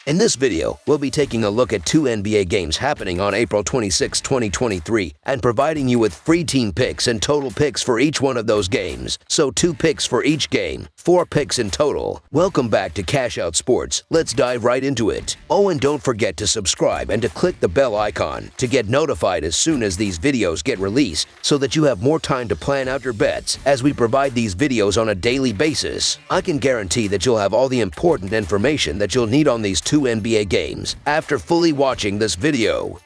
In this video, we'll be taking a look at 2 NBA games happening on April 26, 2023, and providing you with free team picks and total picks for each one of those games. So 2 picks for each game, 4 picks in total. Welcome back to Cash Out Sports. Let's dive right into it. Oh, and don't forget to subscribe and to click the bell icon to get notified as soon as these videos get released so that you have more time to plan out your bets as we provide these videos on a daily basis. I can guarantee that you'll have all the important information that you'll need on these 2 NBA games after fully watching this video.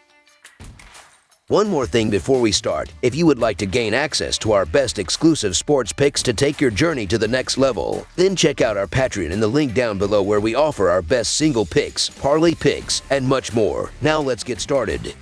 One more thing before we start, if you would like to gain access to our best exclusive sports picks to take your journey to the next level, then check out our Patreon in the link down below where we offer our best single picks, parlay picks, and much more. Now let's get started.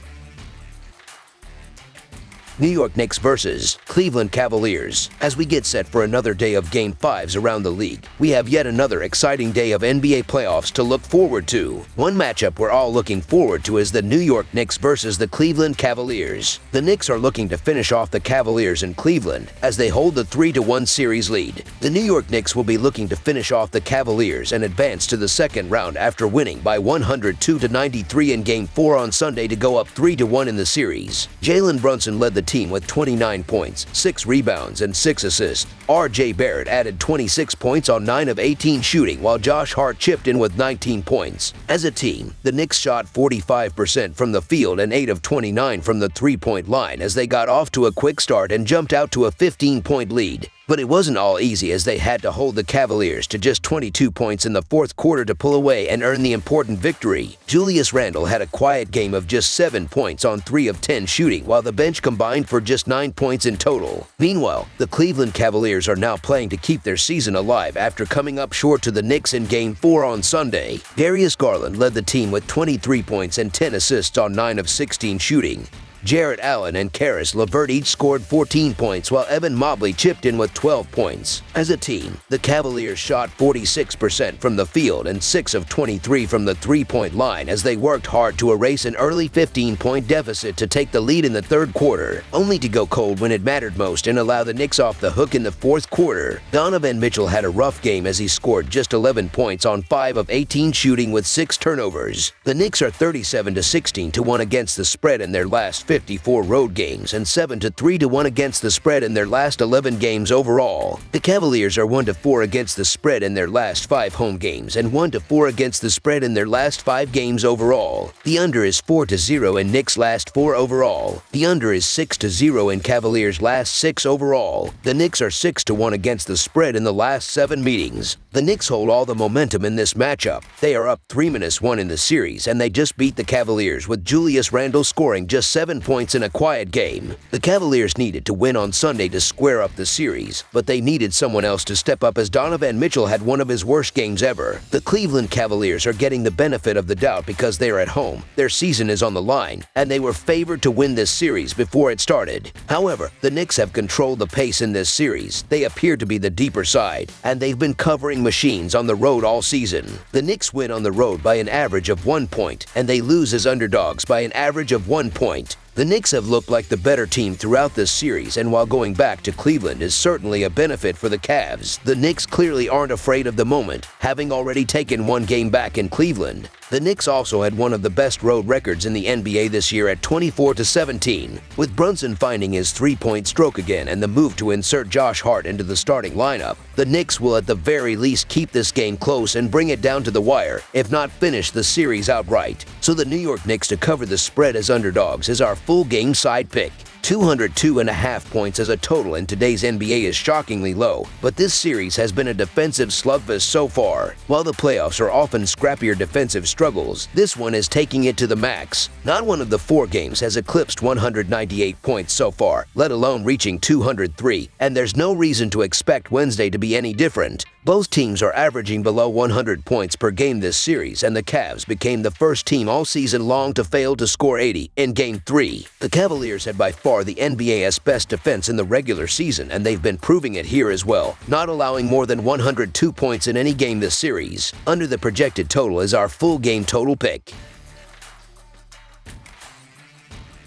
New York Knicks versus Cleveland Cavaliers. As we get set for another day of Game 5s around the league, we have yet another exciting day of NBA playoffs to look forward to. One matchup we're all looking forward to is the New York Knicks versus the Cleveland Cavaliers. The Knicks are looking to finish off the Cavaliers in Cleveland as they hold the 3-1 series lead. The New York Knicks will be looking to finish off the Cavaliers and advance to the second round after winning by 102-93 in Game 4 on Sunday to go up 3-1 in the series. Jalen Brunson led the team with 29 points, 6 rebounds, and 6 assists. R.J. Barrett added 26 points on 9 of 18 shooting, while Josh Hart chipped in with 19 points. As a team, the Knicks shot 45% from the field and 8 of 29 from the three-point line as they got off to a quick start and jumped out to a 15-point lead. But it wasn't all easy as they had to hold the Cavaliers to just 22 points in the fourth quarter to pull away and earn the important victory. Julius Randle had a quiet game of just 7 points on 3 of 10 shooting, while the bench combined for just 9 points in total. Meanwhile, the Cleveland Cavaliers are now playing to keep their season alive after coming up short to the Knicks in Game 4 on Sunday. Darius Garland led the team with 23 points and 10 assists on 9 of 16 shooting. Jarrett Allen and Karis LeVert each scored 14 points, while Evan Mobley chipped in with 12 points. As a team, the Cavaliers shot 46% from the field and 6 of 23 from the three-point line as they worked hard to erase an early 15-point deficit to take the lead in the third quarter, only to go cold when it mattered most and allow the Knicks off the hook in the fourth quarter. Donovan Mitchell had a rough game as he scored just 11 points on 5 of 18 shooting with 6 turnovers. The Knicks are 37-16-1 against the spread in their last 54 road games and 7-3-1 against the spread in their last 11 games overall. The Cavaliers are 1-4 against the spread in their last 5 home games and 1-4 against the spread in their last 5 games overall. The under is 4-0 in Knicks' last 4 overall. The under is 6-0 in Cavaliers' last 6 overall. The Knicks are 6-1 against the spread in the last 7 meetings. The Knicks hold all the momentum in this matchup. They are up 3-1 in the series, and they just beat the Cavaliers with Julius Randle scoring just 7 points in a quiet game. The Cavaliers needed to win on Sunday to square up the series, but they needed someone else to step up as Donovan Mitchell had one of his worst games ever. The Cleveland Cavaliers are getting the benefit of the doubt because they are at home, their season is on the line, and they were favored to win this series before it started. However, the Knicks have controlled the pace in this series. They appear to be the deeper side, and they've been covering machines on the road all season. The Knicks win on the road by an average of 1 point, and they lose as underdogs by an average of 1 point. The Knicks have looked like the better team throughout this series, and while going back to Cleveland is certainly a benefit for the Cavs, the Knicks clearly aren't afraid of the moment, having already taken 1 game back in Cleveland. The Knicks also had one of the best road records in the NBA this year at 24-17. With Brunson finding his three-point stroke again and the move to insert Josh Hart into the starting lineup, the Knicks will at the very least keep this game close and bring it down to the wire, if not finish the series outright. So the New York Knicks to cover the spread as underdogs is our full game side pick. 202.5 points as a total in today's NBA is shockingly low, but this series has been a defensive slugfest so far. While the playoffs are often scrappier defensive struggles, this one is taking it to the max. Not one of the 4 games has eclipsed 198 points so far, let alone reaching 203, and there's no reason to expect Wednesday to be any different. Both teams are averaging below 100 points per game this series, and the Cavs became the first team all season long to fail to score 80 in Game 3. The Cavaliers had by far the NBA's best defense in the regular season, and they've been proving it here as well, not allowing more than 102 points in any game this series. Under the projected total is our full game total pick.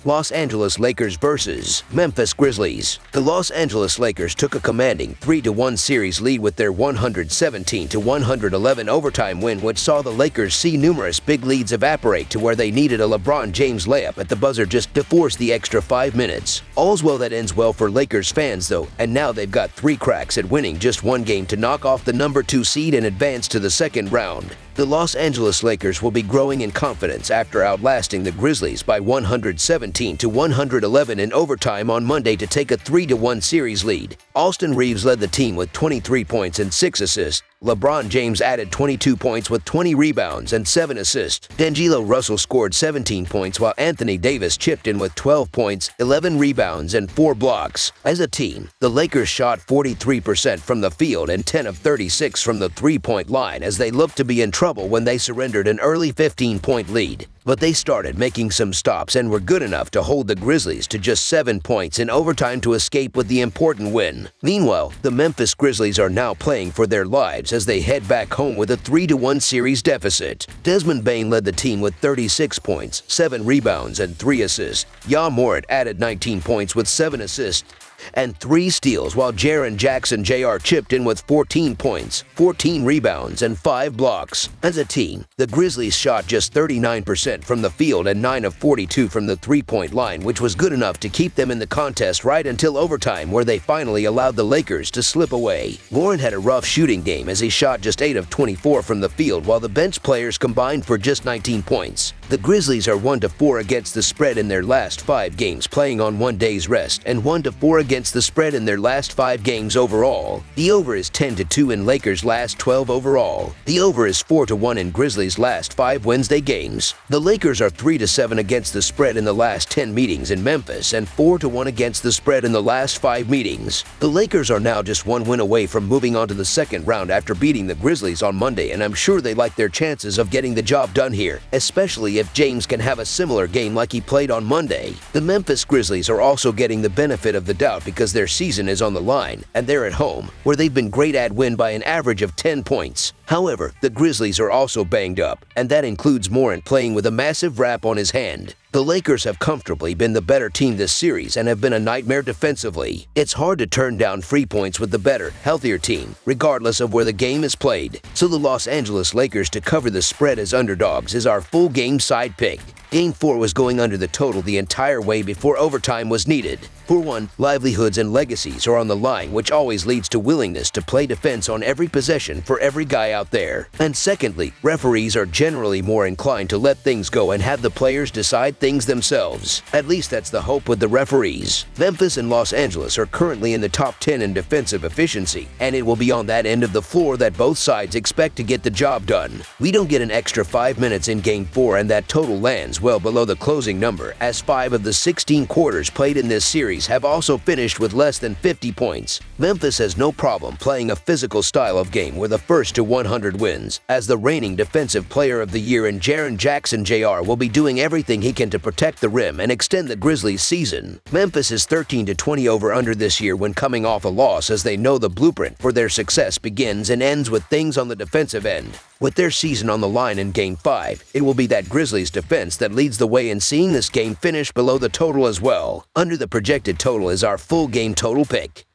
Los Angeles Lakers vs. Memphis Grizzlies. The Los Angeles Lakers took a commanding 3-1 series lead with their 117-111 overtime win, which saw the Lakers see numerous big leads evaporate to where they needed a LeBron James layup at the buzzer just to force the extra 5 minutes. All's well that ends well for Lakers fans though, and now they've got 3 cracks at winning just one game to knock off the number 2 seed and advance to the second round. The Los Angeles Lakers will be growing in confidence after outlasting the Grizzlies by 117-111 in overtime on Monday to take a 3-1 series lead. Austin Reeves led the team with 23 points and 6 assists. LeBron James added 22 points with 20 rebounds and 7 assists. D'Angelo Russell scored 17 points while Anthony Davis chipped in with 12 points, 11 rebounds, and 4 blocks. As a team, the Lakers shot 43% from the field and 10 of 36 from the three-point line as they looked to be in trouble when they surrendered an early 15-point lead. But they started making some stops and were good enough to hold the Grizzlies to just 7 points in overtime to escape with the important win. Meanwhile, the Memphis Grizzlies are now playing for their lives as they head back home with a 3-1 series deficit. Desmond Bane led the team with 36 points, 7 rebounds, and 3 assists. Ja Morant added 19 points with 7 assists and 3 steals, while Jaren Jackson Jr. chipped in with 14 points, 14 rebounds, and 5 blocks. As a team, the Grizzlies shot just 39% from the field and 9 of 42 from the three-point line, which was good enough to keep them in the contest right until overtime, where they finally allowed the Lakers to slip away. Morant had a rough shooting game as he shot just 8 of 24 from the field, while the bench players combined for just 19 points. The Grizzlies are 1-4 against the spread in their last 5 games, playing on 1 day's rest, and 1-4 against the spread in their last 5 games overall. The over is 10-2 in Lakers' last 12 overall. The over is 4-1 in Grizzlies' last 5 Wednesday games. The Lakers are 3-7 against the spread in the last 10 meetings in Memphis and 4-1 against the spread in the last 5 meetings. The Lakers are now just 1 win away from moving on to the second round after beating the Grizzlies on Monday, and I'm sure they like their chances of getting the job done here, especially if James can have a similar game like he played on Monday. The Memphis Grizzlies are also getting the benefit of the doubt because their season is on the line, and they're at home, where they've been great at win by an average of 10 points. However, the Grizzlies are also banged up, and that includes Morant playing with a massive rap on his hand. The Lakers have comfortably been the better team this series and have been a nightmare defensively. It's hard to turn down free points with the better, healthier team, regardless of where the game is played. So the Los Angeles Lakers to cover the spread as underdogs is our full game side pick. Game 4 was going under the total the entire way before overtime was needed. For one, livelihoods and legacies are on the line, which always leads to willingness to play defense on every possession for every guy out there. And secondly, referees are generally more inclined to let things go and have the players decide things themselves. At least that's the hope with the referees. Memphis and Los Angeles are currently in the top 10 in defensive efficiency, and it will be on that end of the floor that both sides expect to get the job done. We don't get an extra 5 minutes in Game 4, and that total lands well below the closing number, as 5 of the 16 quarters played in this series have also finished with less than 50 points. Memphis has no problem playing a physical style of game where the first to 100 wins, as the reigning Defensive Player of the Year in Jaren Jackson Jr. will be doing everything he can to protect the rim and extend the Grizzlies' season. Memphis is 13-20 over-under this year when coming off a loss, as they know the blueprint for their success begins and ends with things on the defensive end. With their season on the line in Game 5, it will be that Grizzlies defense that leads the way in seeing this game finish below the total as well. Under the projected total is our full game total pick.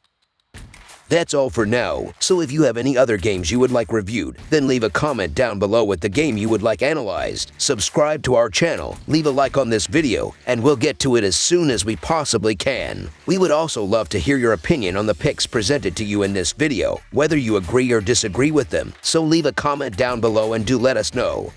That's all for now, so if you have any other games you would like reviewed, then leave a comment down below with the game you would like analyzed. Subscribe to our channel, leave a like on this video, and we'll get to it as soon as we possibly can. We would also love to hear your opinion on the picks presented to you in this video, whether you agree or disagree with them, so leave a comment down below and do let us know.